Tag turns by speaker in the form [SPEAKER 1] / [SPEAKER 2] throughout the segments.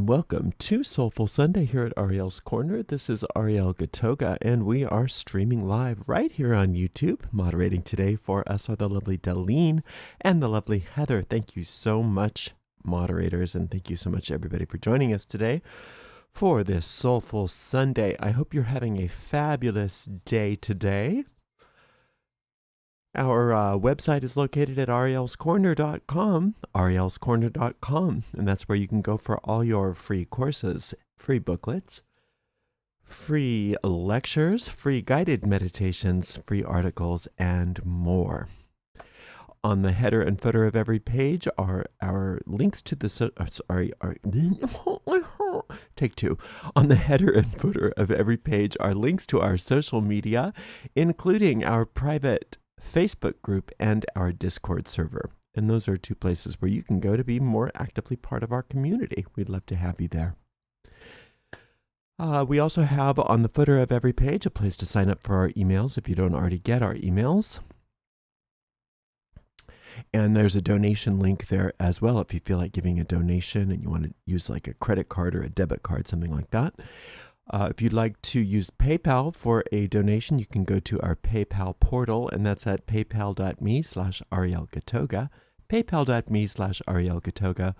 [SPEAKER 1] and welcome to Soulful Sunday here at Ariel's Corner. This is Ariel Gatoga, and we are streaming live right here on YouTube. Moderating today for us are the lovely Delene and the lovely Heather. Thank you so much, moderators, and thank you so much, everybody, for joining us today for this Soulful Sunday. I hope you're having a fabulous day today. Our website is located at arielscorner.com, arielscorner.com, and that's where you can go for all your free courses, free booklets, free lectures, free guided meditations, free articles, and more. On the header and footer of every page are our links to the take two. On the header and footer of every page are links to our social media, including our private Facebook group and our Discord server. And those are two places where you can go to be more actively part of our community. We'd love to have you there. We also have on the footer of every page a place to sign up for our emails if you don't already get our emails. And there's a donation link there as well if you feel like giving a donation and you want to use like a credit card or a debit card, something like that. If you'd like to use PayPal for a donation, you can go to our PayPal portal, and that's at paypal.me/Ariel Gatoga, paypal.me/Ariel Gatoga,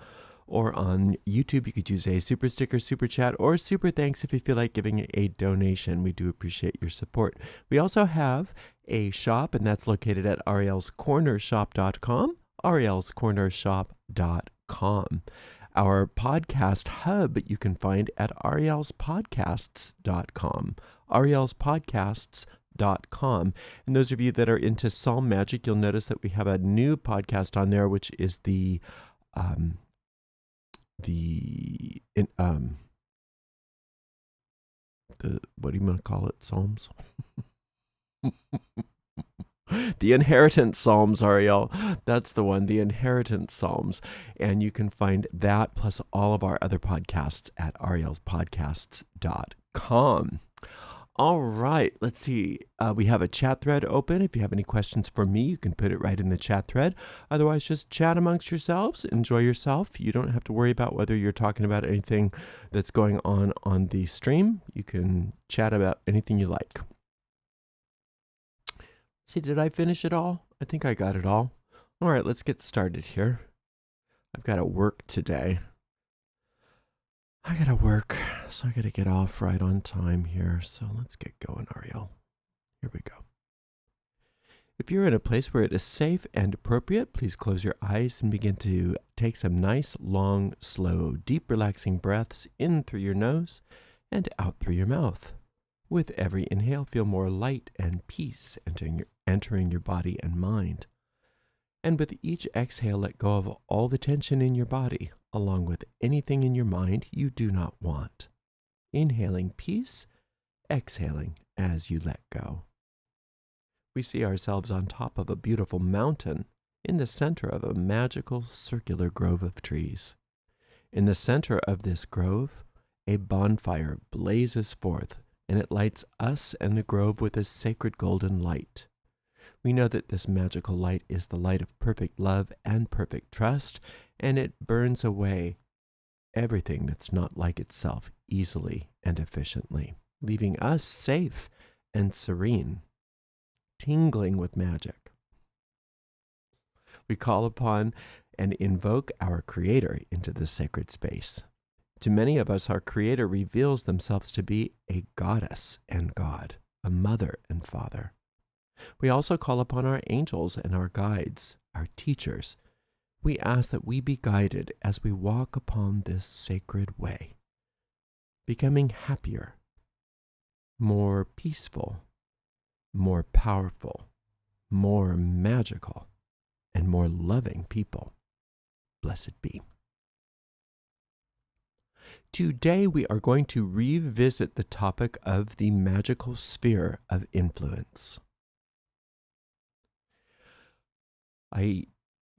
[SPEAKER 1] or on YouTube, you could use a super sticker, super chat, or super thanks if you feel like giving a donation. We do appreciate your support. We also have a shop, and that's located at arielscornershop.com, arielscornershop.com. Our podcast hub you can find at arielspodcasts.com, arielspodcasts.com. And those of you that are into Psalm Magic, you'll notice that we have a new podcast on there, which is the what do you want to call it? Psalms? The Inheritance Psalms, Ariel. That's the one, the Inheritance Psalms. And you can find that plus all of our other podcasts at arielspodcasts.com. All right, let's see. We have a chat thread open. If you have any questions for me, you can put it right in the chat thread. Otherwise, just chat amongst yourselves. Enjoy yourself. You don't have to worry about whether you're talking about anything that's going on the stream. You can chat about anything you like. See, did I finish it all? I think I got it all. All right, let's get started here. I've got to work today. I got to work, so I got to get off right on time here. So let's get going, Ariel. Here we go. If you're in a place where it is safe and appropriate, please close your eyes and begin to take some nice, long, slow, deep, relaxing breaths in through your nose and out through your mouth. With every inhale, feel more light and peace entering your body and mind. And with each exhale, let go of all the tension in your body, along with anything in your mind you do not want. Inhaling peace, exhaling as you let go. We see ourselves on top of a beautiful mountain in the center of a magical circular grove of trees. In the center of this grove, a bonfire blazes forth, and it lights us and the grove with a sacred golden light. We know that this magical light is the light of perfect love and perfect trust, and it burns away everything that's not like itself easily and efficiently, leaving us safe and serene, tingling with magic. We call upon and invoke our Creator into this sacred space. To many of us, our Creator reveals themselves to be a goddess and God, a mother and father. We also call upon our angels and our guides, our teachers. We ask that we be guided as we walk upon this sacred way, becoming happier, more peaceful, more powerful, more magical, and more loving people. Blessed be. Today we are going to revisit the topic of the magical sphere of influence. I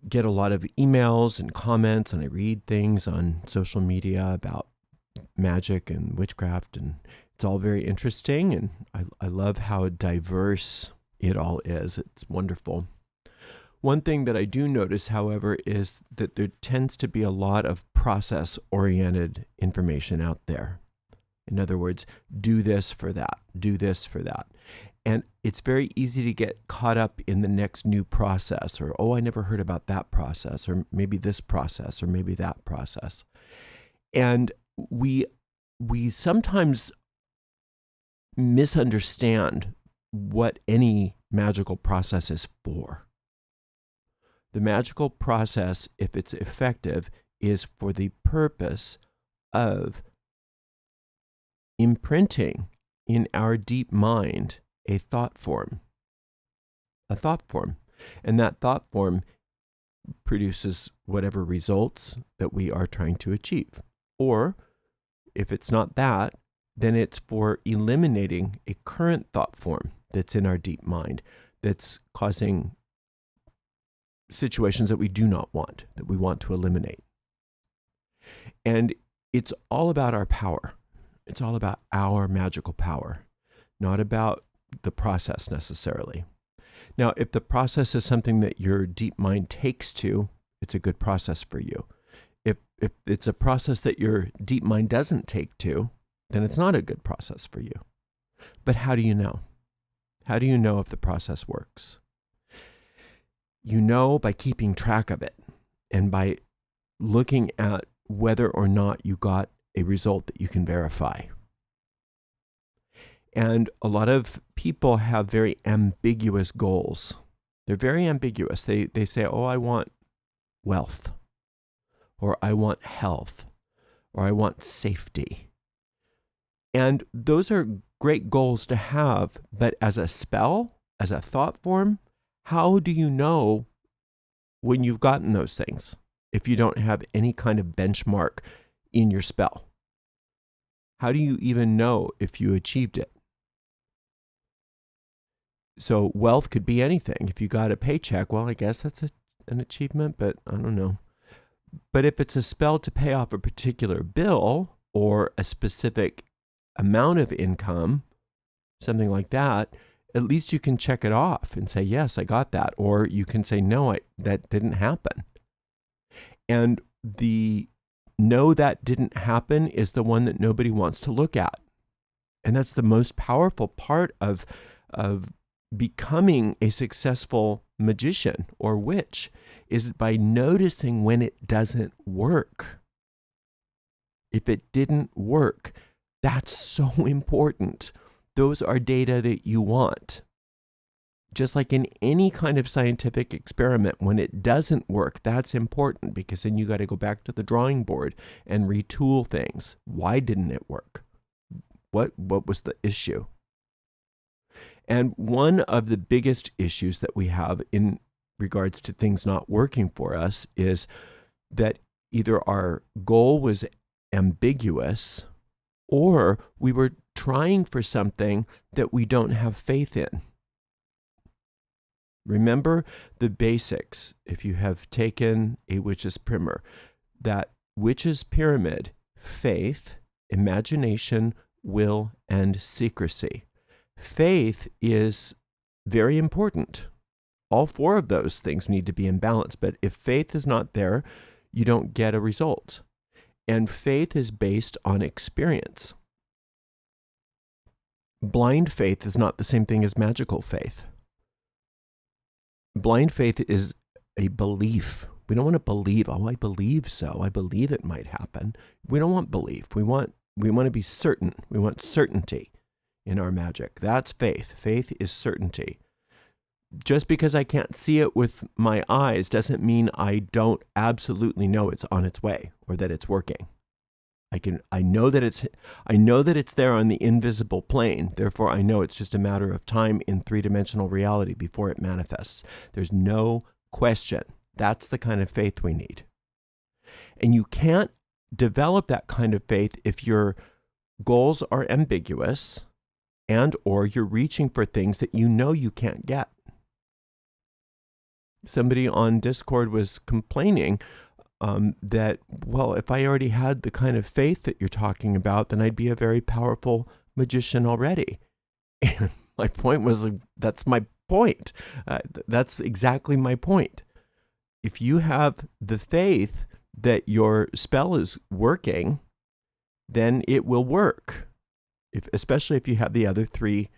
[SPEAKER 1] get a lot of emails and comments, and I read things on social media about magic and witchcraft, and it's all very interesting, and I love how diverse it all is. It's wonderful. One thing that I do notice, however, is that there tends to be a lot of process-oriented information out there. In other words, do this for that, do this for that. And it's very easy to get caught up in the next new process, or, oh, I never heard about that process, or maybe this process, or maybe that process. And we sometimes misunderstand what any magical process is for. The magical process, if it's effective, is for the purpose of imprinting in our deep mind a thought form. And that thought form produces whatever results that we are trying to achieve. Or if it's not that, then it's for eliminating a current thought form that's in our deep mind that's causing situations that we do not want, that we want to eliminate. And it's all about our power. It's all about our magical power, not about the process necessarily. Now, if the process is something that your deep mind takes to, it's a good process for you. If it's a process that your deep mind doesn't take to, then it's not a good process for you. But how do you know? How do you know if the process works? You know by keeping track of it and by looking at whether or not you got a result that you can verify. And a lot of people have very ambiguous goals. They're very ambiguous. They say, oh, I want wealth, or I want health, or I want safety. And those are great goals to have, but as a spell, as a thought form, how do you know when you've gotten those things if you don't have any kind of benchmark in your spell? How do you even know if you achieved it? So wealth could be anything. If you got a paycheck, well, I guess that's an achievement, but I don't know. But if it's a spell to pay off a particular bill or a specific amount of income, something like that, at least you can check it off and say, yes, I got that. Or you can say, no, that didn't happen. And the no, that didn't happen is the one that nobody wants to look at. And that's the most powerful part of becoming a successful magician or witch, is by noticing when it doesn't work. If it didn't work, that's so important. Those are data that you want. Just like in any kind of scientific experiment, when it doesn't work, that's important, because then you got to go back to the drawing board and retool things. Why didn't it work? What was the issue? And one of the biggest issues that we have in regards to things not working for us is that either our goal was ambiguous, or we were trying for something that we don't have faith in. Remember the basics, if you have taken a witch's primer, that witch's pyramid: faith, imagination, will, and secrecy. Faith is very important. All four of those things need to be in balance, but if faith is not there, you don't get a result. And faith is based on experience. Blind faith is not the same thing as magical faith. Blind faith is a belief. We don't want to believe, oh, I believe so. I believe it might happen. We don't want belief. We want to be certain. We want certainty in our magic. That's faith. Faith is certainty. Just because I can't see it with my eyes doesn't mean I don't absolutely know it's on its way or that it's working. I know that it's there on the invisible plane. Therefore, I know it's just a matter of time in three-dimensional reality before it manifests. There's no question. That's the kind of faith we need. And you can't develop that kind of faith if your goals are ambiguous and or you're reaching for things that you know you can't get. Somebody on Discord was complaining that, well, if I already had the kind of faith that you're talking about, then I'd be a very powerful magician already. And my point was, that's my point. That's exactly my point. If you have the faith that your spell is working, then it will work. Especially if you have the other three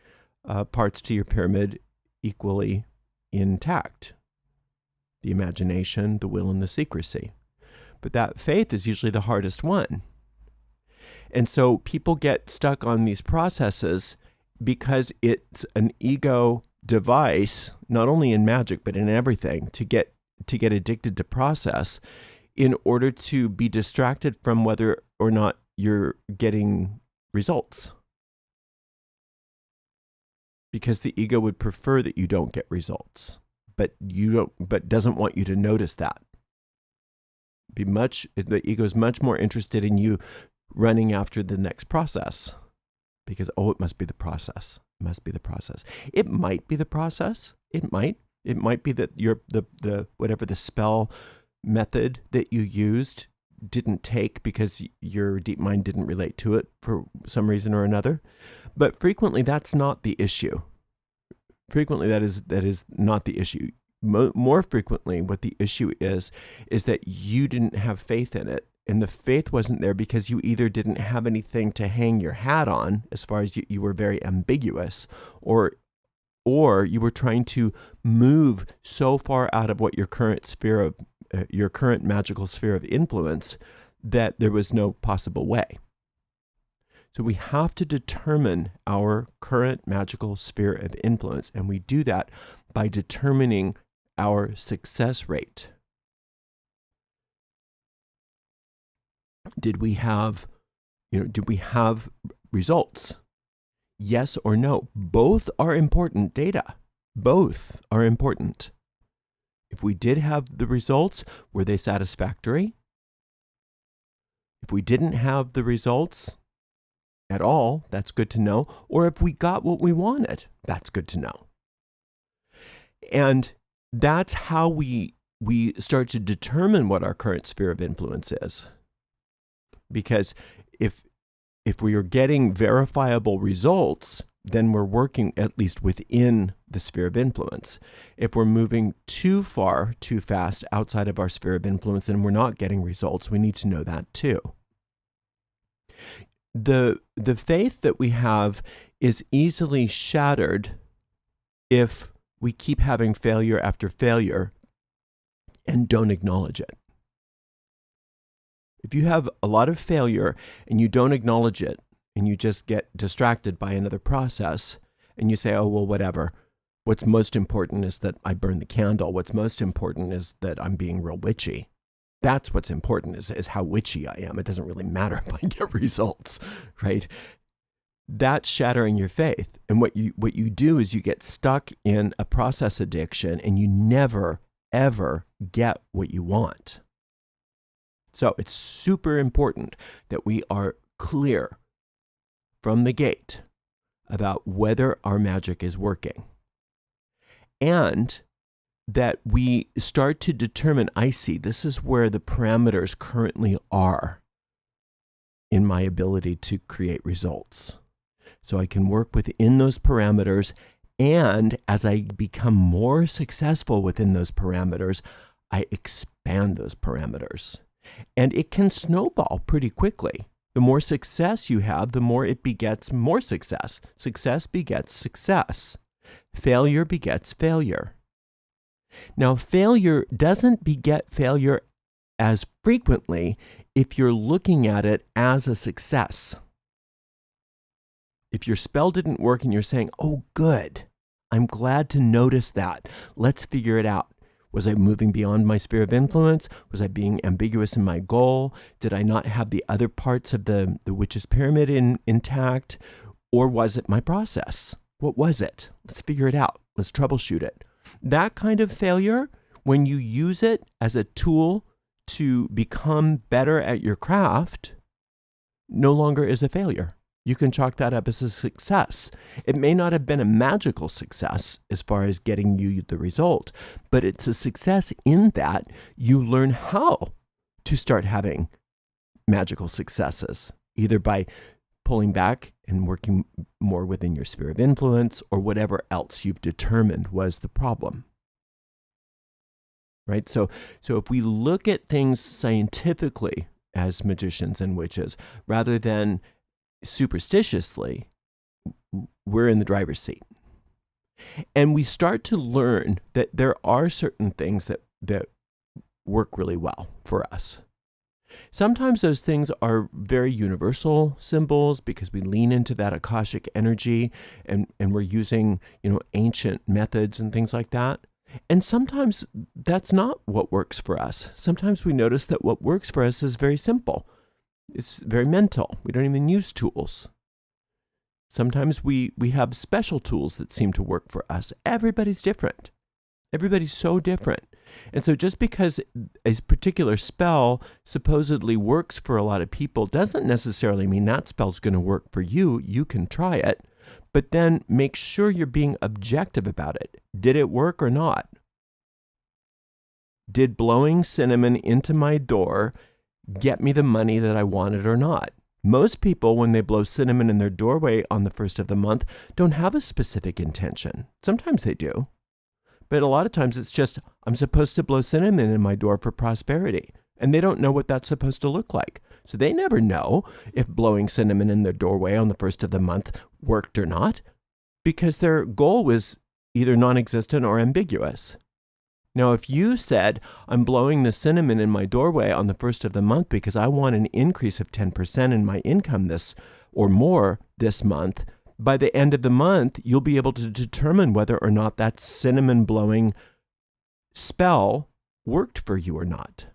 [SPEAKER 1] parts to your pyramid equally intact: the imagination, the will, and the secrecy. But that faith is usually the hardest one. And so people get stuck on these processes because it's an ego device, not only in magic, but in everything, to get addicted to process in order to be distracted from whether or not you're getting results. Because the ego would prefer that you don't get results, but doesn't want you to notice that. The ego is much more interested in you running after the next process, because it must be the process. It must be the process. It might be the process. It might be that the whatever the spell method that you used didn't take because your deep mind didn't relate to it for some reason or another. But frequently that's not the issue. Frequently that is not the issue. More frequently, what the issue is that you didn't have faith in it. And the faith wasn't there because you either didn't have anything to hang your hat on, as far as you were very ambiguous, or you were trying to move so far out of what your current magical sphere of influence that there was no possible way. So we have to determine our current magical sphere of influence, and we do that by determining our success rate. Did we have results? Yes or no? Both are important data. Both are important. If we did have the results, were they satisfactory? If we didn't have the results at all, that's good to know. Or if we got what we wanted, that's good to know. And that's how we start to determine what our current sphere of influence is. Because if we are getting verifiable results, then we're working at least within the sphere of influence. If we're moving too far, too fast outside of our sphere of influence and we're not getting results, we need to know that too. The faith that we have is easily shattered if we keep having failure after failure and don't acknowledge it. If you have a lot of failure and you don't acknowledge it, and you just get distracted by another process, and you say, oh, well, whatever. What's most important is that I burn the candle. What's most important is that I'm being real witchy. That's what's important, is how witchy I am. It doesn't really matter if I get results, right? That's shattering your faith. And what you do is you get stuck in a process addiction, and you never, ever get what you want. So it's super important that we are clear from the gate about whether our magic is working. And that we start to determine, I see, this is where the parameters currently are in my ability to create results. So I can work within those parameters, and as I become more successful within those parameters, I expand those parameters. And it can snowball pretty quickly. The more success you have, the more it begets more success. Success begets success. Failure begets failure. Now, failure doesn't beget failure as frequently if you're looking at it as a success. If your spell didn't work and you're saying, oh, good, I'm glad to notice that. Let's figure it out. Was I moving beyond my sphere of influence? Was I being ambiguous in my goal? Did I not have the other parts of the witch's pyramid intact? Or was it my process? What was it? Let's figure it out. Let's troubleshoot it. That kind of failure, when you use it as a tool to become better at your craft, no longer is a failure. You can chalk that up as a success. It may not have been a magical success as far as getting you the result, but it's a success in that you learn how to start having magical successes, either by pulling back and working more within your sphere of influence, or whatever else you've determined was the problem. Right? So if we look at things scientifically as magicians and witches, rather than superstitiously, we're in the driver's seat. And we start to learn that there are certain things that work really well for us. Sometimes those things are very universal symbols because we lean into that Akashic energy and we're using, ancient methods and things like that. And sometimes that's not what works for us. Sometimes we notice that what works for us is very simple. It's very mental. We don't even use tools. Sometimes we have special tools that seem to work for us. Everybody's different. Everybody's so different. And so just because a particular spell supposedly works for a lot of people doesn't necessarily mean that spell's going to work for you. You can try it, but then make sure you're being objective about it. Did it work or not? Did blowing cinnamon into my door get me the money that I wanted or not? Most people, when they blow cinnamon in their doorway on the first of the month, don't have a specific intention. Sometimes they do. But a lot of times it's just, I'm supposed to blow cinnamon in my door for prosperity. And they don't know what that's supposed to look like. So they never know if blowing cinnamon in their doorway on the first of the month worked or not, because their goal was either non-existent or ambiguous. Now, if you said, I'm blowing the cinnamon in my doorway on the first of the month because I want an increase of 10% in my income or more this month, by the end of the month, you'll be able to determine whether or not that cinnamon blowing spell worked for you or not.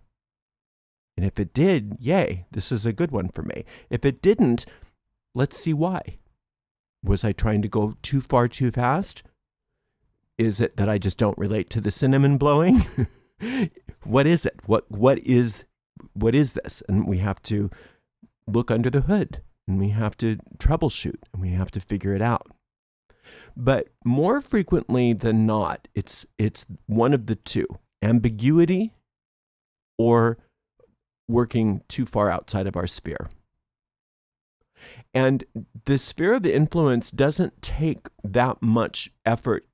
[SPEAKER 1] And if it did, yay, this is a good one for me. If it didn't, let's see why. Was I trying to go too far too fast? Is it that I just don't relate to the cinnamon blowing? What is it? What is this? And we have to look under the hood, and we have to troubleshoot, and we have to figure it out. But more frequently than not, it's one of the two: ambiguity or working too far outside of our sphere. And the sphere of influence doesn't take that much effort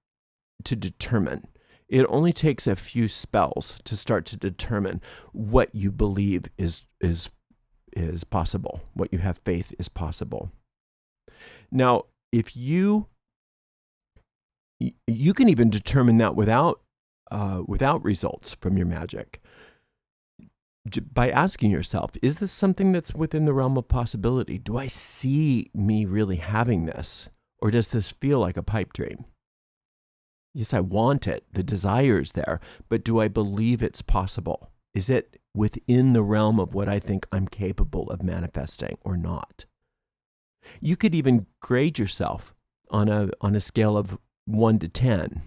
[SPEAKER 1] to determine. It only takes a few spells to start to determine what you believe is possible, what you have faith is possible. Now, if you can even determine that without results from your magic, by asking yourself, is this something that's within the realm of possibility? Do I see me really having this? Or does this feel like a pipe dream? Yes, I want it. The desire's there. But do I believe it's possible? Is it within the realm of what I think I'm capable of manifesting or not? You could even grade yourself on a scale of 1 to 10.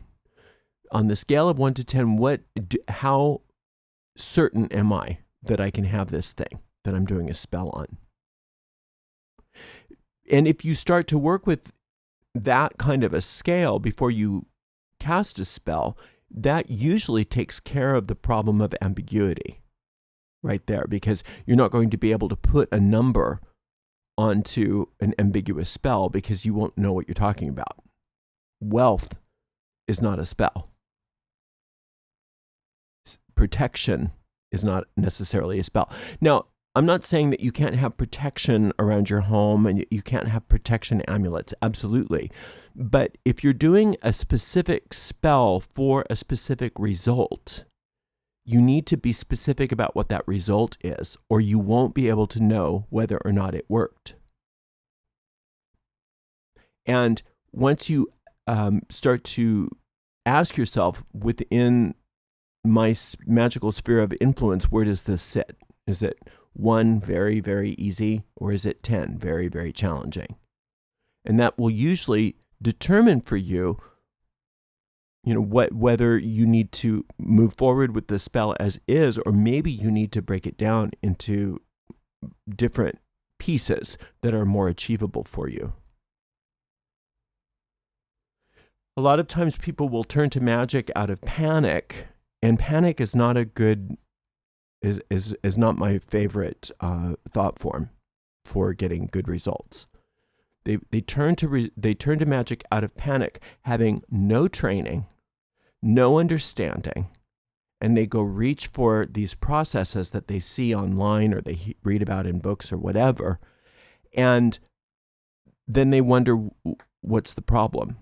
[SPEAKER 1] On the scale of 1 to 10, how certain am I that I can have this thing that I'm doing a spell on? And if you start to work with that kind of a scale before you cast a spell, that usually takes care of the problem of ambiguity right there, because you're not going to be able to put a number onto an ambiguous spell because you won't know what you're talking about. Wealth is not a spell. Protection is not necessarily a spell. Now, I'm not saying that you can't have protection around your home and you can't have protection amulets. Absolutely. But if you're doing a specific spell for a specific result, you need to be specific about what that result is, or you won't be able to know whether or not it worked. And once you start to ask yourself, within my magical sphere of influence, where does this sit? Is it 1, very, very easy, or is it 10, very, very challenging? And that will usually determine for you, whether you need to move forward with the spell as is, or maybe you need to break it down into different pieces that are more achievable for you. A lot of times people will turn to magic out of panic, and panic is not is not my favorite thought form for getting good results. They turn to magic out of panic, having no training, no understanding, and they go reach for these processes that they see online or they read about in books or whatever, and then they wonder what's the problem.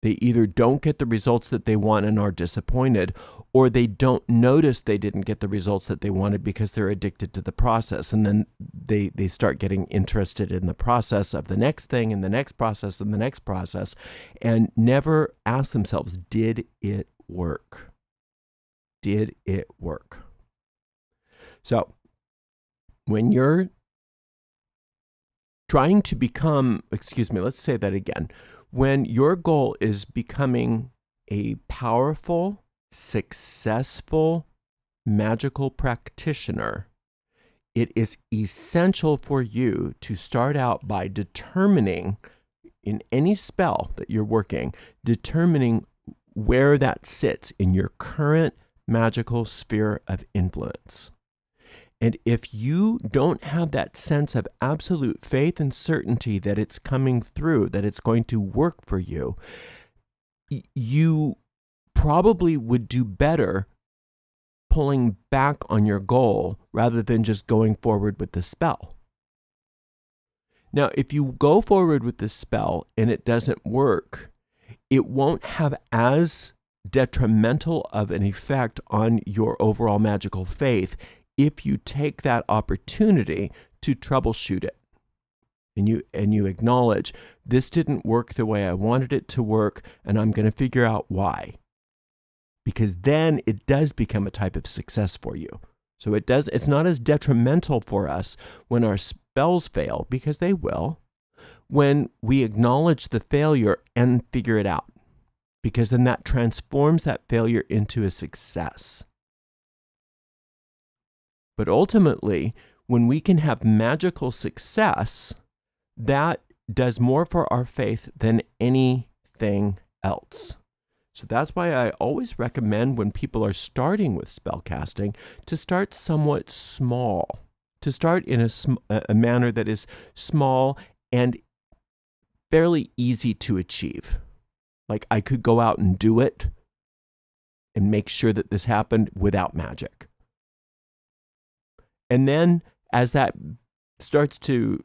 [SPEAKER 1] They either don't get the results that they want and are disappointed, or they don't notice they didn't get the results that they wanted because they're addicted to the process. And then they start getting interested in the process of the next thing and the next process and the next process, and never ask themselves, did it work? Did it work? So when you're trying to become, let's say that again. When your goal is becoming a powerful, successful, magical practitioner, it is essential for you to start out by determining, in any spell that you're working, determining where that sits in your current magical sphere of influence. And if you don't have that sense of absolute faith and certainty that it's coming through, that it's going to work for you, you probably would do better pulling back on your goal rather than just going forward with the spell. Now, if you go forward with the spell and it doesn't work, it won't have as detrimental of an effect on your overall magical faith if you take that opportunity to troubleshoot it. And you acknowledge, this didn't work the way I wanted it to work, and I'm going to figure out why. Because then it does become a type of success for you. So it's not as detrimental for us when our spells fail, because they will, when we acknowledge the failure and figure it out. Because then that transforms that failure into a success. But ultimately, when we can have magical success, that does more for our faith than anything else. So that's why I always recommend, when people are starting with spellcasting, to start somewhat small, to start in a manner that is small and fairly easy to achieve. Like, I could go out and do it and make sure that this happened without magic. And then as that starts to,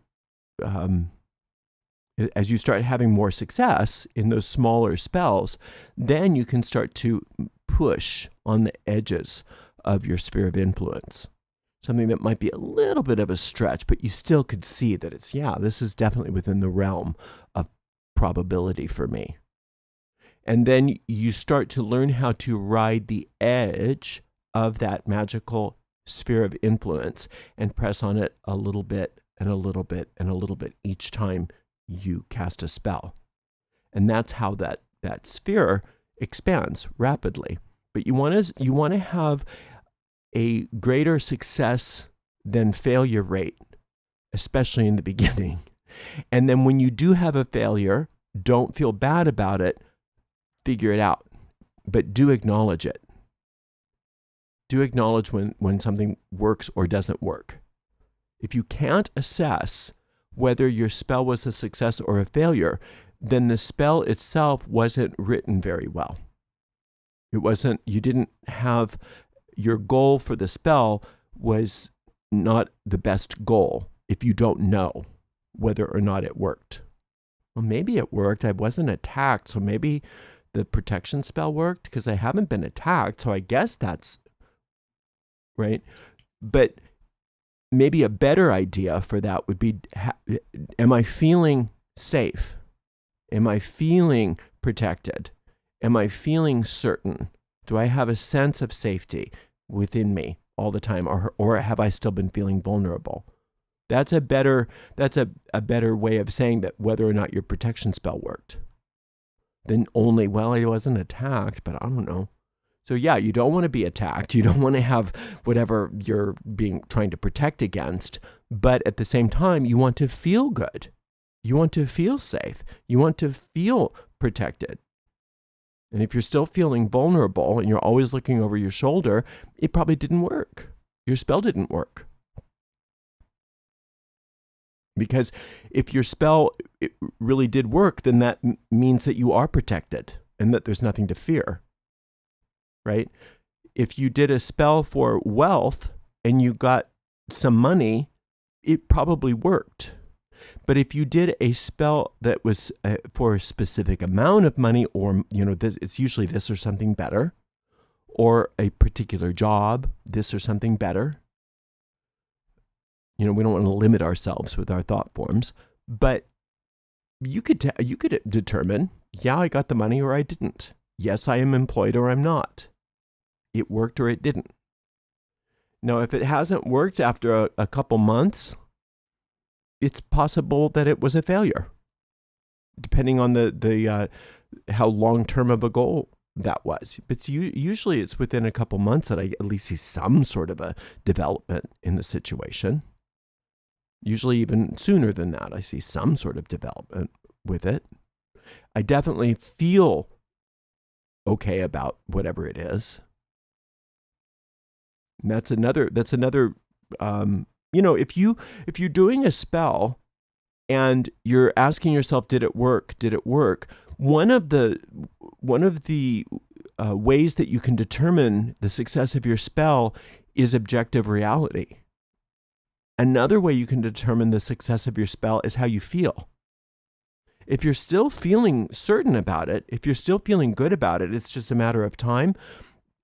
[SPEAKER 1] as you start having more success in those smaller spells, then you can start to push on the edges of your sphere of influence. Something that might be a little bit of a stretch, but you still could see that this is definitely within the realm of probability for me. And then you start to learn how to ride the edge of that magical sphere of influence and press on it a little bit and a little bit and a little bit each time you cast a spell. And that's how that sphere expands rapidly. But you want to have a greater success than failure rate, especially in the beginning. And then when you do have a failure, don't feel bad about it. Figure it out, but do acknowledge it. Do acknowledge when something works or doesn't work. If you can't assess whether your spell was a success or a failure, then the spell itself wasn't written very well. You didn't have, your goal for the spell was not the best goal if you don't know whether or not it worked. Well, maybe it worked. I wasn't attacked, so maybe the protection spell worked because I haven't been attacked, so I guess that's right. But maybe a better idea for that would be, am I feeling safe? Am I feeling protected? Am I feeling certain? Do I have a sense of safety within me all the time, or have I still been feeling vulnerable? That's a better way of saying that whether or not your protection spell worked. Then only, well, I wasn't attacked, but I don't know. So yeah, you don't want to be attacked. You don't want to have whatever you're trying to protect against. But at the same time, you want to feel good. You want to feel safe. You want to feel protected. And if you're still feeling vulnerable and you're always looking over your shoulder, it probably didn't work. Your spell didn't work. Because if your spell really did work, then that means that you are protected and that there's nothing to fear, right? If you did a spell for wealth and you got some money, it probably worked. But if you did a spell that was for a specific amount of money, or, it's usually this or something better, or a particular job, this or something better. We don't want to limit ourselves with our thought forms, but you could determine, yeah, I got the money or I didn't. Yes, I am employed or I'm not. It worked or it didn't. Now, if it hasn't worked after a couple months, it's possible that it was a failure, depending on the how long-term of a goal that was. But usually it's within a couple months that I at least see some sort of a development in the situation. Usually even sooner than that, I see some sort of development with it. I definitely feel okay about whatever it is. And that's another, if you're doing a spell and you're asking yourself, did it work? Did it work? One of the ways that you can determine the success of your spell is objective reality. Another way you can determine the success of your spell is how you feel. If you're still feeling certain about it, if you're still feeling good about it, it's just a matter of time,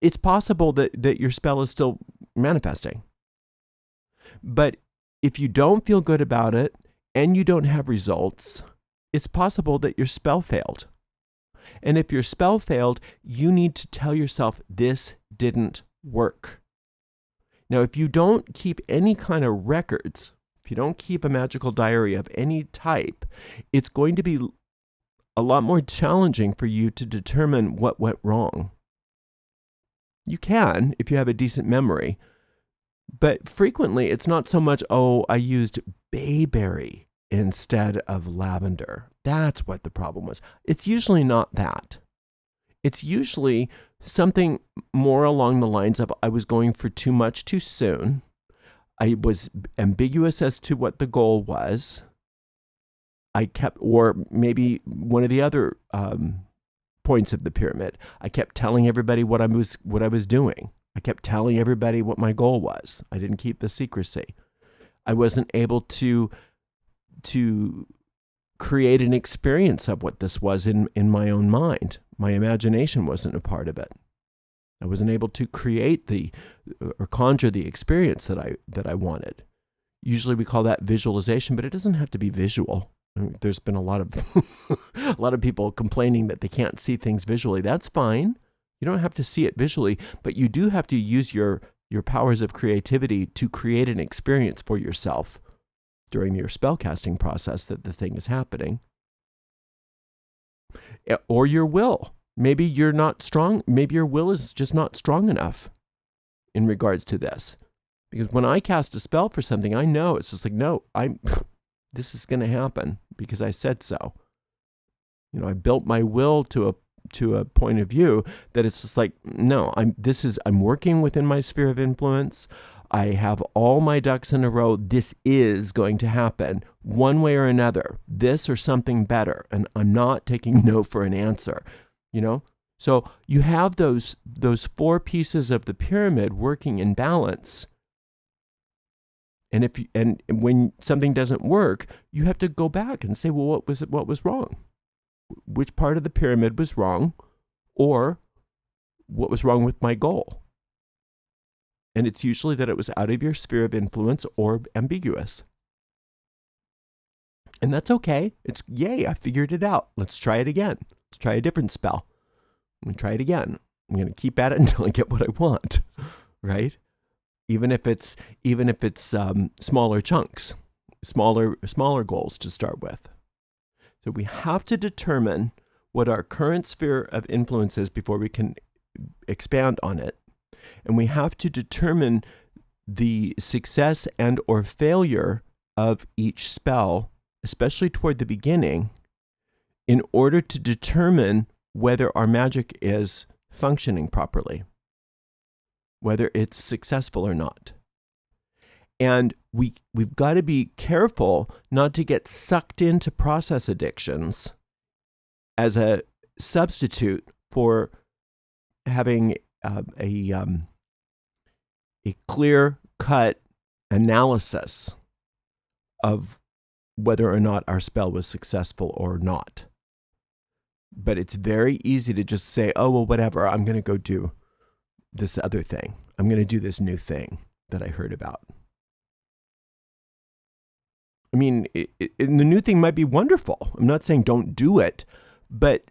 [SPEAKER 1] it's possible that your spell is still manifesting. But if you don't feel good about it and you don't have results, it's possible that your spell failed. And if your spell failed, you need to tell yourself, this didn't work. Now, if you don't keep any kind of records, if you don't keep a magical diary of any type, it's going to be a lot more challenging for you to determine what went wrong. You can, if you have a decent memory, but frequently it's not so much, I used bayberry instead of lavender. That's what the problem was. It's usually not that. It's usually something more along the lines of, I was going for too much too soon. I was ambiguous as to what the goal was. Or maybe one of the other points of the pyramid, I kept telling everybody what I was doing. I kept telling everybody what my goal was. I didn't keep the secrecy. I wasn't able to create an experience of what this was in my own mind. My imagination wasn't a part of it. I wasn't able to create or conjure the experience that I wanted. Usually we call that visualization, but it doesn't have to be visual. I mean, there's been a lot of people complaining that they can't see things visually. That's fine. You don't have to see it visually, but you do have to use your powers of creativity to create an experience for yourself during your spellcasting process that the thing is happening. Or your will. Maybe you're not strong. Maybe your will is just not strong enough in regards to this. Because when I cast a spell for something, I know it's just like, no, this is going to happen because I said so. I built my will to a point of view that it's just like, no, I'm working within my sphere of influence. I have all my ducks in a row. This is going to happen one way or another, this or something better. And I'm not taking no for an answer, So you have those four pieces of the pyramid working in balance. And when something doesn't work, you have to go back and say, well, what was wrong? Which part of the pyramid was wrong, or what was wrong with my goal? And it's usually that it was out of your sphere of influence or ambiguous. And that's okay. It's, yay, I figured it out. Let's try it again. Let's try a different spell. I'm going to try it again. I'm going to keep at it until I get what I want, right? Even if it's smaller chunks, smaller goals to start with. So we have to determine what our current sphere of influence is before we can expand on it. And we have to determine the success and or failure of each spell, especially toward the beginning, in order to determine whether our magic is functioning properly, whether it's successful or not. And we've got to be careful not to get sucked into process addictions as a substitute for having a clear-cut analysis of whether or not our spell was successful or not. But it's very easy to just say, oh, well, whatever, I'm going to go do this other thing. I'm going to do this new thing that I heard about. I mean, the new thing might be wonderful. I'm not saying don't do it, but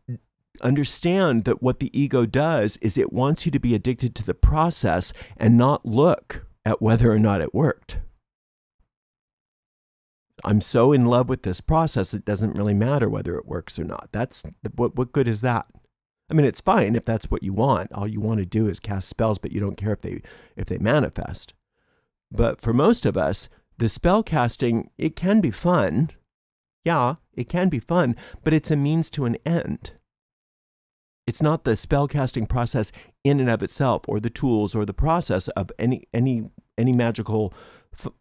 [SPEAKER 1] understand that what the ego does is it wants you to be addicted to the process and not look at whether or not it worked. I'm so in love with this process, it doesn't really matter whether it works or not. That's what good is that? I mean, it's fine if that's what you want. All you want to do is cast spells, but you don't care if they manifest. But for most of us, the spell casting, it can be fun. Yeah, it can be fun, but it's a means to an end. It's not the spell casting process in and of itself, or the tools, or the process of any magical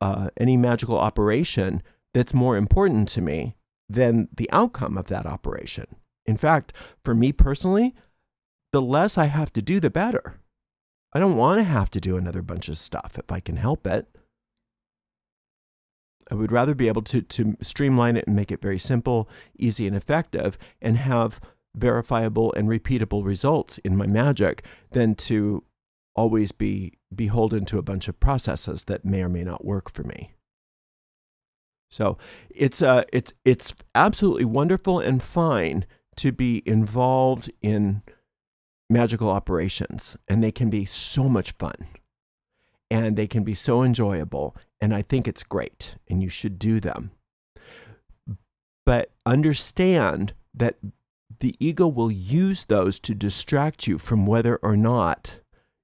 [SPEAKER 1] operation that's more important to me than the outcome of that operation. In fact, for me personally, the less I have to do, the better. I don't want to have to do another bunch of stuff if I can help it. I would rather be able to streamline it and make it very simple, easy, and effective, and have verifiable and repeatable results in my magic than to always be beholden to a bunch of processes that may or may not work for me. So it's absolutely wonderful and fine to be involved in magical operations, and they can be so much fun, and they can be so enjoyable, and I think it's great, and you should do them. But understand that the ego will use those to distract you from whether or not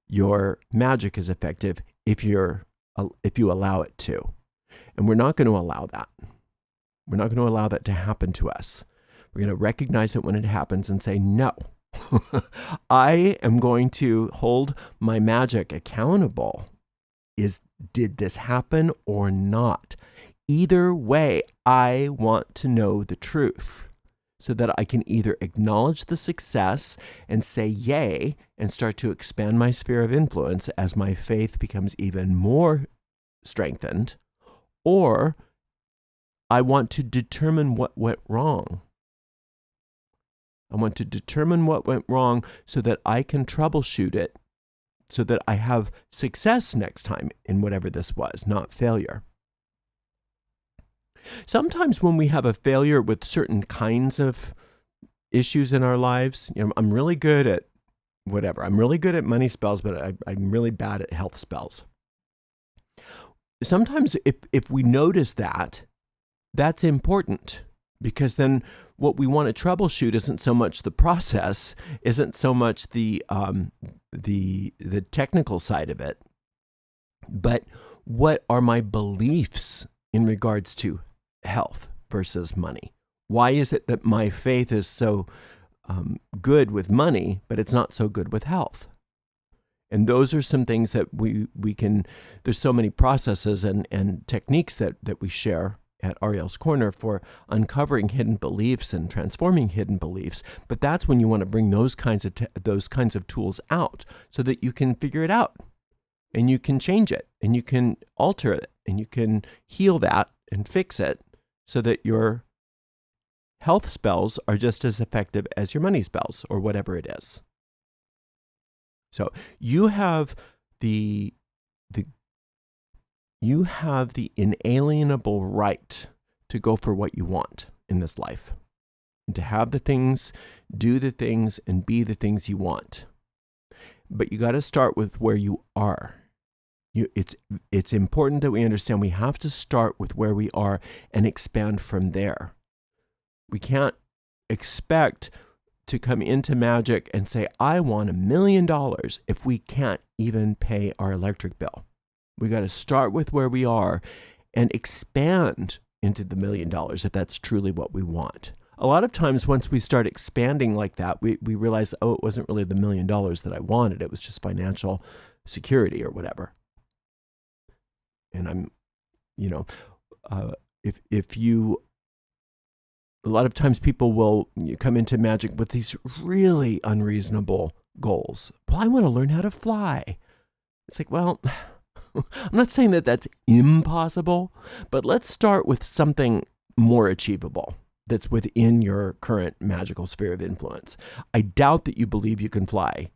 [SPEAKER 1] your magic is effective if you allow it to. And we're not going to allow that. We're not going to allow that to happen to us. We're going to recognize it when it happens and say, no, I am going to hold my magic accountable. Did this happen or not? Either way, I want to know the truth so that I can either acknowledge the success and say yay and start to expand my sphere of influence as my faith becomes even more strengthened, or I want to determine what went wrong. I want to determine what went wrong so that I can troubleshoot it, so that I have success next time in whatever this was, not failure. Sometimes when we have a failure with certain kinds of issues in our lives, I'm really good at whatever. I'm really good at money spells, but I'm really bad at health spells. Sometimes if we notice that, that's important, because then what we want to troubleshoot isn't so much the process, isn't so much the technical side of it, but what are my beliefs in regards to health versus money? Why is it that my faith is so good with money, but it's not so good with health? And those are some things that we can, there's so many processes and techniques that we share at Ariel's Corner for uncovering hidden beliefs and transforming hidden beliefs. But that's when you want to bring those kinds of tools out so that you can figure it out and you can change it and you can alter it and you can heal that and fix it so that your health spells are just as effective as your money spells or whatever it is. So you have the inalienable right to go for what you want in this life, and to have the things, do the things, and be the things you want. But you got to start with where you are. It's important that we understand we have to start with where we are and expand from there. We can't expect to come into magic and say, I want $1 million if we can't even pay our electric bill. We got to start with where we are and expand into the $1 million if that's truly what we want. A lot of times once we start expanding like that, we realize, oh, it wasn't really the $1 million that I wanted. It was just financial security or whatever. And you know, if you, a lot of times people will come into magic with these really unreasonable goals. Well, I want to learn how to fly. It's like, well, I'm not saying that that's impossible, but let's start with something more achievable that's within your current magical sphere of influence. I doubt that you believe you can fly.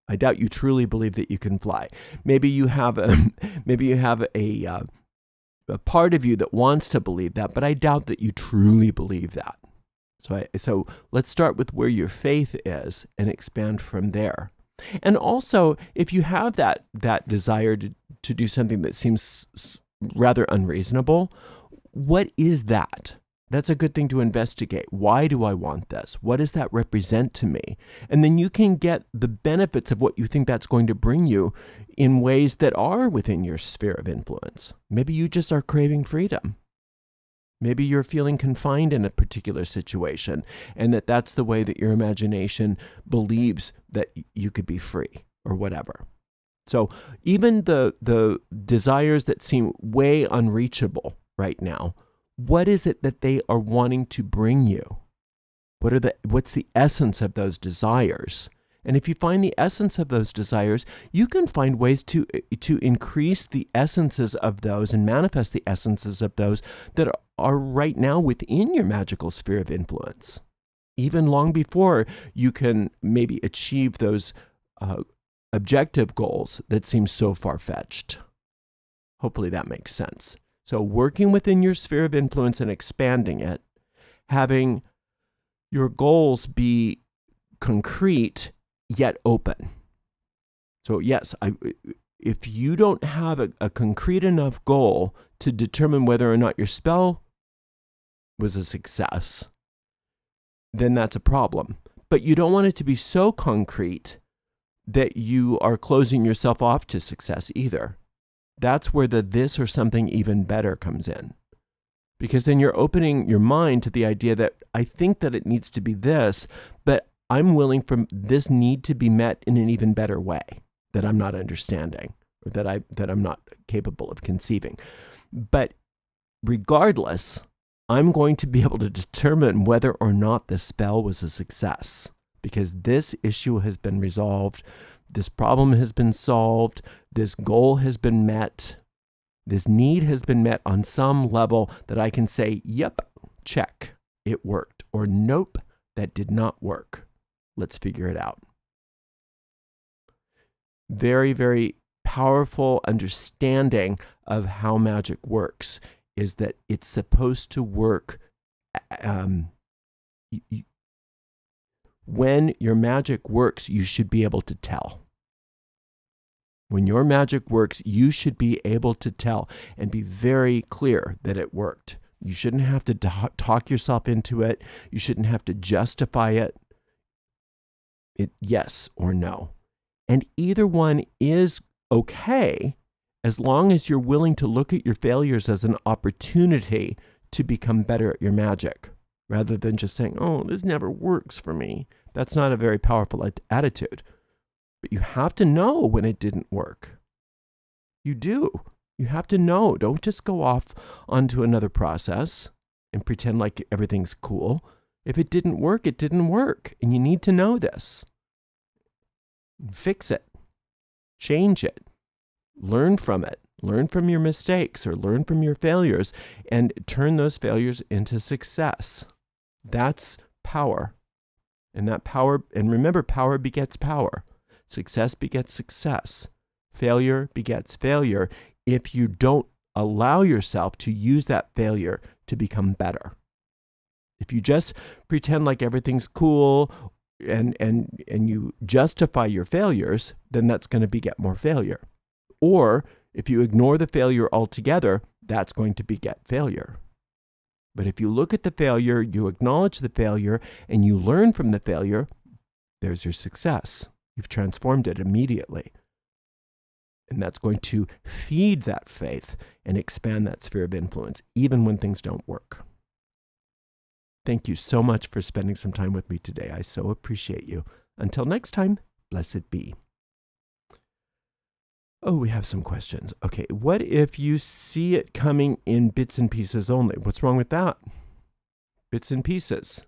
[SPEAKER 1] I doubt you truly believe that you can fly. Maybe you have a part of you that wants to believe that, but I doubt that you truly believe that. So let's start with where your faith is and expand from there. And also, if you have that desire to do something that seems rather unreasonable, what is that? That's a good thing to investigate. Why do I want this? What does that represent to me? And then you can get the benefits of what you think that's going to bring you in ways that are within your sphere of influence. Maybe you just are craving freedom. Maybe you're feeling confined in a particular situation, and that's the way that your imagination believes that you could be free or whatever. So even the desires that seem way unreachable right now, what is it that they are wanting to bring you? What's the essence of those desires? And if you find the essence of those desires, you can find ways to increase the essences of those and manifest the essences of those that are right now within your magical sphere of influence, even long before you can maybe achieve those objective goals that seem so far-fetched. Hopefully that makes sense. So working within your sphere of influence and expanding it, having your goals be concrete yet open. So yes, if you don't have a concrete enough goal to determine whether or not your spell was a success, then that's a problem. But you don't want it to be so concrete that you are closing yourself off to success either. That's where the this or something even better comes in. Because then you're opening your mind to the idea that I think that it needs to be this, but I'm willing for this need to be met in an even better way that I'm not understanding or that I'm not capable of conceiving. But regardless, I'm going to be able to determine whether or not the spell was a success because this issue has been resolved, this problem has been solved, this goal has been met, this need has been met on some level that I can say, yep, check, it worked, or nope, that did not work. Let's figure it out. Very, very powerful understanding of how magic works is that it's supposed to work. When your magic works, you should be able to tell. When your magic works, you should be able to tell and be very clear that it worked. You shouldn't have to talk yourself into it. You shouldn't have to justify it. Yes or no. And either one is okay as long as you're willing to look at your failures as an opportunity to become better at your magic, rather than just saying, oh, this never works for me. That's not a very powerful attitude. But you have to know when it didn't work. You do. You have to know. Don't just go off onto another process and pretend like everything's cool. If it didn't work, it didn't work. And you need to know this. Fix it. Change it. Learn from it. Learn from your mistakes or learn from your failures and turn those failures into success. That's power. And that power, and remember, power begets power. Success begets success. Failure begets failure if you don't allow yourself to use that failure to become better. If you just pretend like everything's cool and you justify your failures, then that's going to beget more failure. Or if you ignore the failure altogether, that's going to beget failure. But if you look at the failure, you acknowledge the failure, and you learn from the failure, there's your success. You've transformed it immediately. And that's going to feed that faith and expand that sphere of influence, even when things don't work. Thank you so much for spending some time with me today. I so appreciate you. Until next time, blessed be. Oh, we have some questions. Okay, what if you see it coming in bits and pieces only? What's wrong with that? Bits and pieces.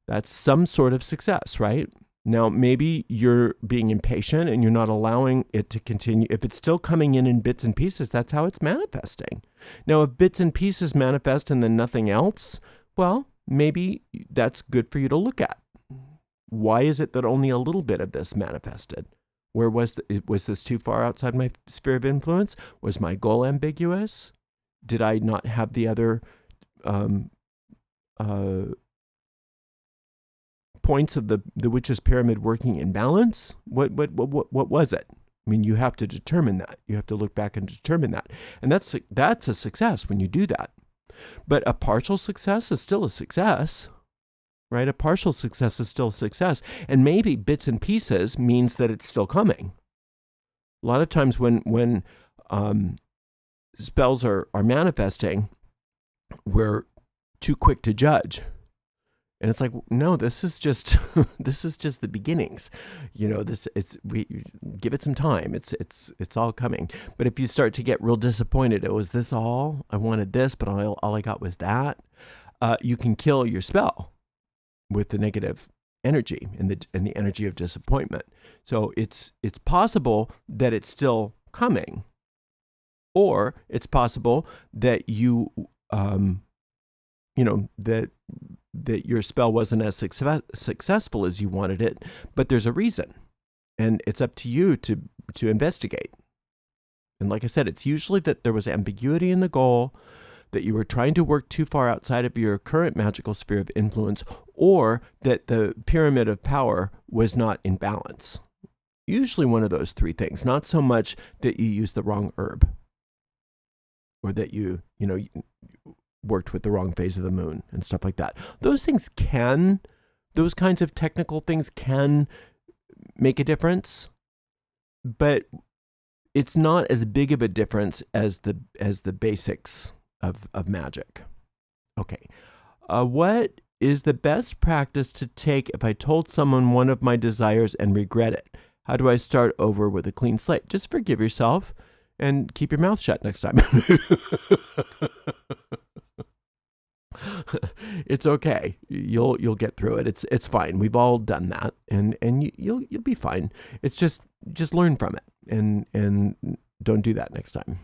[SPEAKER 1] That's some sort of success, right? Now, maybe you're being impatient and you're not allowing it to continue. If it's still coming in bits and pieces, that's how it's manifesting. Now, if bits and pieces manifest and then nothing else, well, maybe that's good for you to look at. Why is it that only a little bit of this manifested? Where was this too far outside my sphere of influence? Was my goal ambiguous? Did I not have the other points of the witch's pyramid working in balance? What was it? I mean, you have to determine that. You have to look back and determine that. And that's a success when you do that. But a partial success is still a success, right? A partial success is still a success. And maybe bits and pieces means that it's still coming. A lot of times when spells are manifesting, we're too quick to judge. And it's like, no, this is just the beginnings. We give it some time. It's all coming. But if you start to get real disappointed, was this all? I wanted this, but all I got was that. You can kill your spell with the negative energy and the energy of disappointment. So it's possible that it's still coming, or it's possible that that your spell wasn't as successful as you wanted it, but there's a reason, and it's up to you to investigate. And like I said, it's usually that there was ambiguity in the goal, that you were trying to work too far outside of your current magical sphere of influence, or that the pyramid of power was not in balance. Usually one of those three things, not so much that you used the wrong herb, or that you worked with the wrong phase of the moon and stuff like that. Those kinds of technical things can make a difference, but it's not as big of a difference as the basics of magic. Okay. What is the best practice to take if I told someone one of my desires and regret it? How do I start over with a clean slate? Just forgive yourself and keep your mouth shut next time. It's okay. You'll get through it. It's fine. We've all done that, and you'll be fine. It's just learn from it and don't do that next time.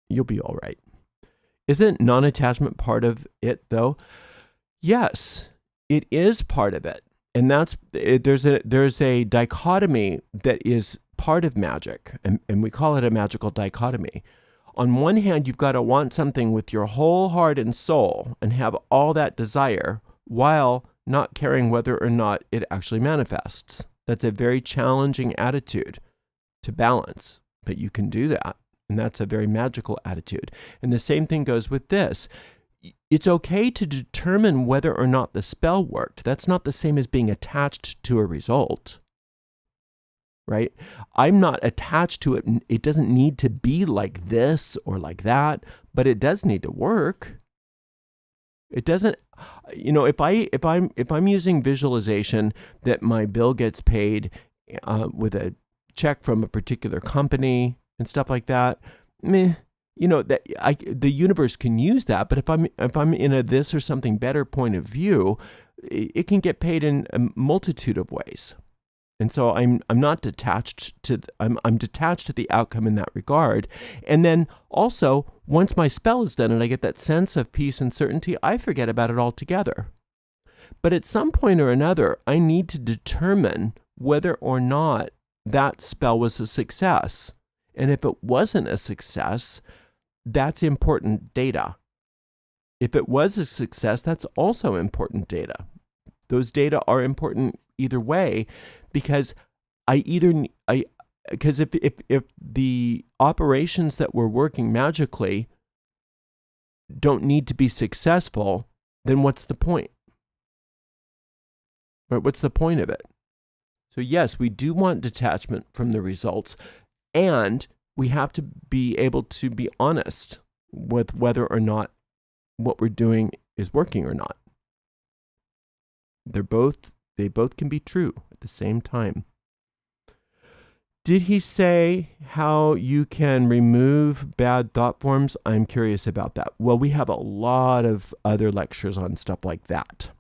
[SPEAKER 1] You'll be all right. Isn't non-attachment part of it though? Yes, it is part of it, and there's a dichotomy that is part of magic, and we call it a magical dichotomy. On one hand, you've got to want something with your whole heart and soul and have all that desire while not caring whether or not it actually manifests. That's a very challenging attitude to balance, but you can do that. And that's a very magical attitude. And the same thing goes with this. It's okay to determine whether or not the spell worked. That's not the same as being attached to a result. Right? I'm not attached to it. It doesn't need to be like this or like that, but it does need to work. It doesn't, if I'm using visualization that my bill gets paid with a check from a particular company and stuff like that, the universe can use that. But if I'm in a this or something better point of view, it can get paid in a multitude of ways. And so I'm not detached I'm detached to the outcome in that regard. And then also, once my spell is done and I get that sense of peace and certainty, I forget about it altogether. But at some point or another, I need to determine whether or not that spell was a success. And if it wasn't a success, that's important data. If it was a success, that's also important data. Those data are important either way, because if the operations that we're working magically don't need to be successful, then what's the point? Right? What's the point of it? So yes, we do want detachment from the results, and we have to be able to be honest with whether or not what we're doing is working or not. They both can be true at the same time. Did he say how you can remove bad thought forms? I'm curious about that. Well, we have a lot of other lectures on stuff like that.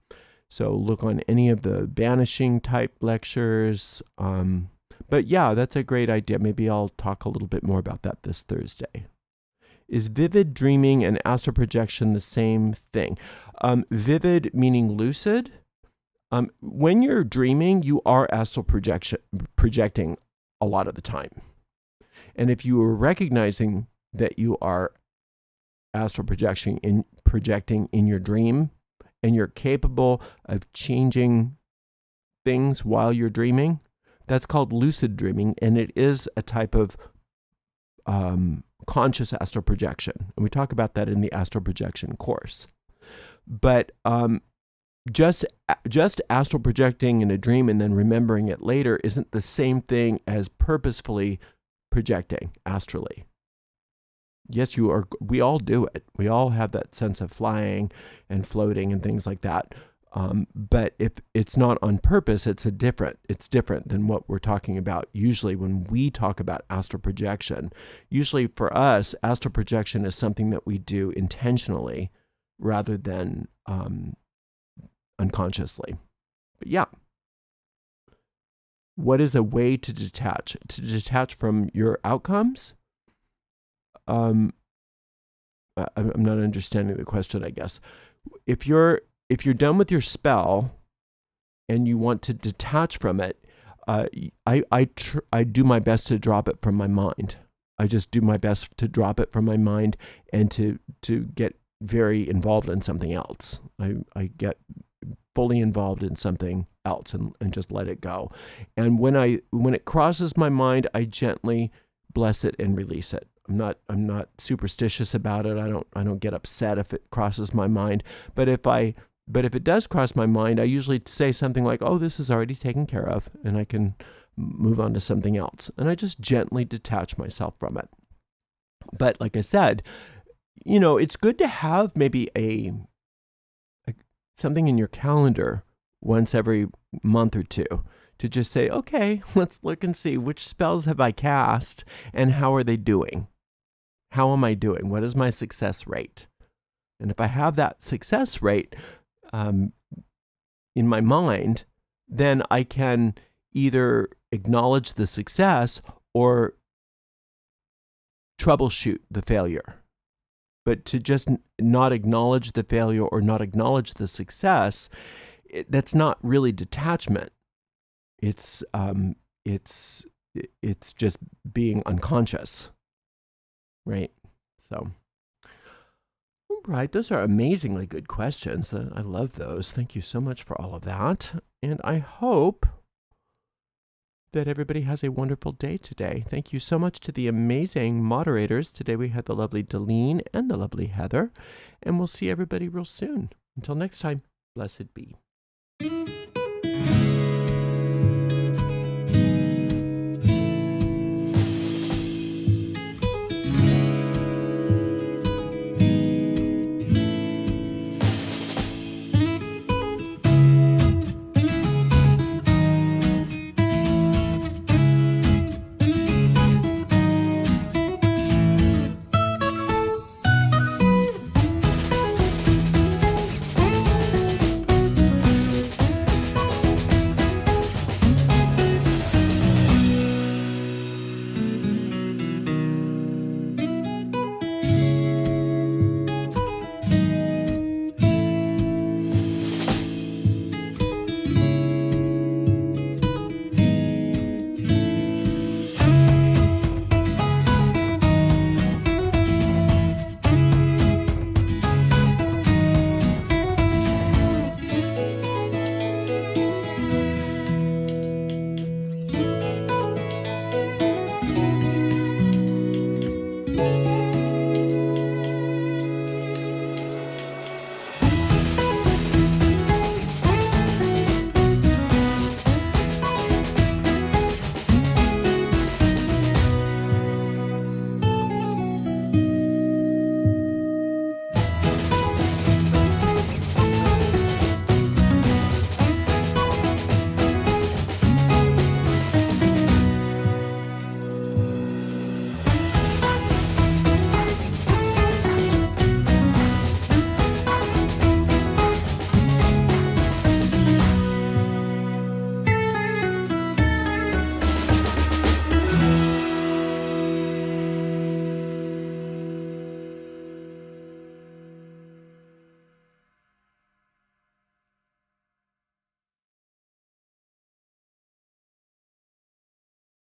[SPEAKER 1] So look on any of the banishing type lectures. But yeah, that's a great idea. Maybe I'll talk a little bit more about that this Thursday. Is vivid dreaming and astral projection the same thing? Vivid meaning lucid. When you're dreaming, you are astral projecting a lot of the time. And if you are recognizing that you are astral projecting in your dream, and you're capable of changing things while you're dreaming, that's called lucid dreaming, and it is a type of conscious astral projection. And we talk about that in the astral projection course. But just astral projecting in a dream and then remembering it later isn't the same thing as purposefully projecting astrally. Yes, we all do it. We all have that sense of flying and floating and things like that. But if it's not on purpose, it's different than what we're talking about. Usually when we talk about astral projection, usually for us, astral projection is something that we do intentionally rather than unconsciously. But yeah. What is a way to detach? To detach from your outcomes? I'm not understanding the question, I guess. If you're done with your spell and you want to detach from it, I do my best to drop it from my mind. I just do my best to drop it from my mind and to get very involved in something else. I get fully involved in something else and just let it go. And when it crosses my mind, I gently bless it and release it. I'm not superstitious about it. I don't get upset if it crosses my mind. But if it does cross my mind, I usually say something like, "Oh, this is already taken care of," and I can move on to something else. And I just gently detach myself from it. But like I said, it's good to have maybe something in your calendar once every month or two to just say, okay, let's look and see which spells have I cast and how are they doing? How am I doing? What is my success rate? And if I have that success rate in my mind, then I can either acknowledge the success or troubleshoot the failure. But to just not acknowledge the failure or not acknowledge the success, that's not really detachment. It's just being unconscious, right? So, all right, those are amazingly good questions. I love those. Thank you so much for all of that, and I hope that everybody has a wonderful day today. Thank you so much to the amazing moderators. Today we had the lovely Delene and the lovely Heather, and we'll see everybody real soon. Until next time, blessed be.